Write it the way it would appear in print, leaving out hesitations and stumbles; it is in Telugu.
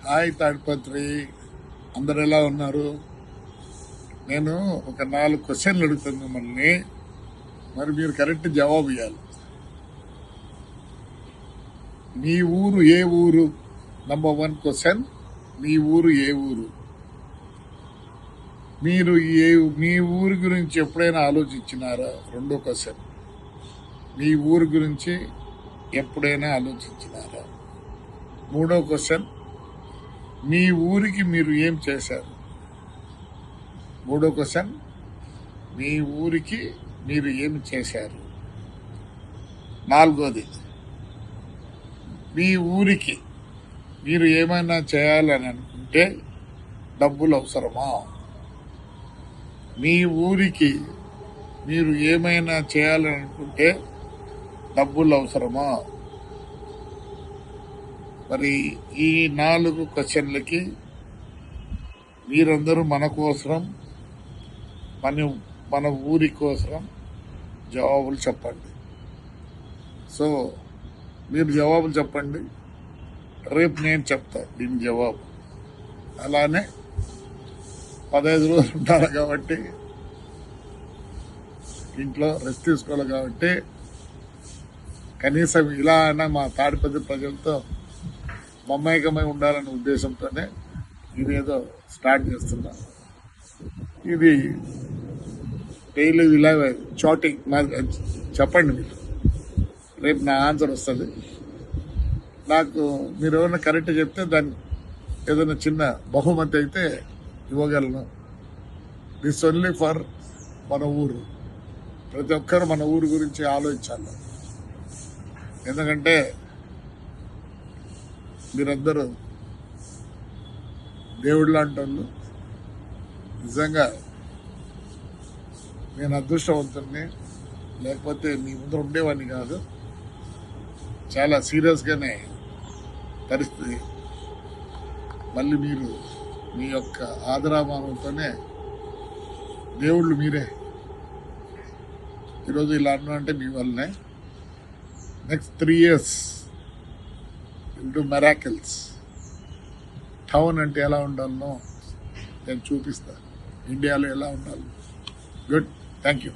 హాయ్ తాడిపత్రి, అందరు ఎలా ఉన్నారు? నేను ఒక 4 క్వశ్చన్లు అడుగుతాను మిమ్మల్ని, మరి మీరు కరెక్ట్ జవాబు ఇవ్వాలి. మీ ఊరు ఏ ఊరు? నంబర్ 1 క్వశ్చన్, మీ ఊరు ఏ ఊరు? మీరు మీ ఊరు గురించి ఎప్పుడైనా ఆలోచించినారా? రెండో క్వశ్చన్, మీ ఊరు గురించి ఎప్పుడైనా ఆలోచించినారా? మూడో క్వశ్చన్, మీ ఊరికి మీరు ఏం చేశారు? మూడో క్వశ్చన్, మీ ఊరికి మీరు ఏమి చేశారు? నాలుగోది, మీ ఊరికి మీరు ఏమైనా చేయాలని అనుకుంటే డబ్బులు అవసరమా? మీ ఊరికి మీరు ఏమైనా చేయాలని అనుకుంటే డబ్బులు అవసరమా? మరి ఈ 4 క్వశ్చన్లకి మీరందరూ మన కోసరం, మన ఊరి కోసరం జవాబులు చెప్పండి. సో మీరు జవాబులు చెప్పండి, రేపు నేను చెప్తా దీని జవాబు. అలానే 15 రోజులు ఉంటారు కాబట్టి, ఇంట్లో రెస్ట్ తీసుకోవాలి కాబట్టి, కనీసం ఇలా అయినా మా తాడిపత్రి ప్రజలతో మమేకమై ఉండాలనే ఉద్దేశంతోనే ఇదేదో స్టార్ట్ చేస్తున్నా. ఇది డైలీ ఇలా చాటింగ్ చెప్పండి. మీరు రేపు నా ఆన్సర్ వస్తుంది. నాకు మీరు ఎవరైనా కరెక్ట్ చెప్తే దాన్ని ఏదైనా చిన్న బహుమతి అయితే ఇవ్వగలను. దిస్ ఓన్లీ ఫర్ మన ఊరు. ప్రతి ఒక్కరు మన ఊరు గురించి ఆలోచించాలి. ఎందుకంటే మీరందరూ దేవుడు లాంటి వాళ్ళు. నిజంగా నేను అదృష్టవంతుడిని, లేకపోతే మీ ముందర ఉండేవాడిని కాదు. చాలా సీరియస్గానే పరిస్థితి. మళ్ళీ మీరు మీ యొక్క ఆదరామానంతోనే దేవుళ్ళు మీరే. ఈరోజు ఇలా అన్నా అంటే మీ వల్లనే. Next 3 years will do miracles. Town అంటే ఎలా ఉండాలనో నేను చూపిస్తా, ఇండియాలో ఎలా ఉండాలి. Good, thank you.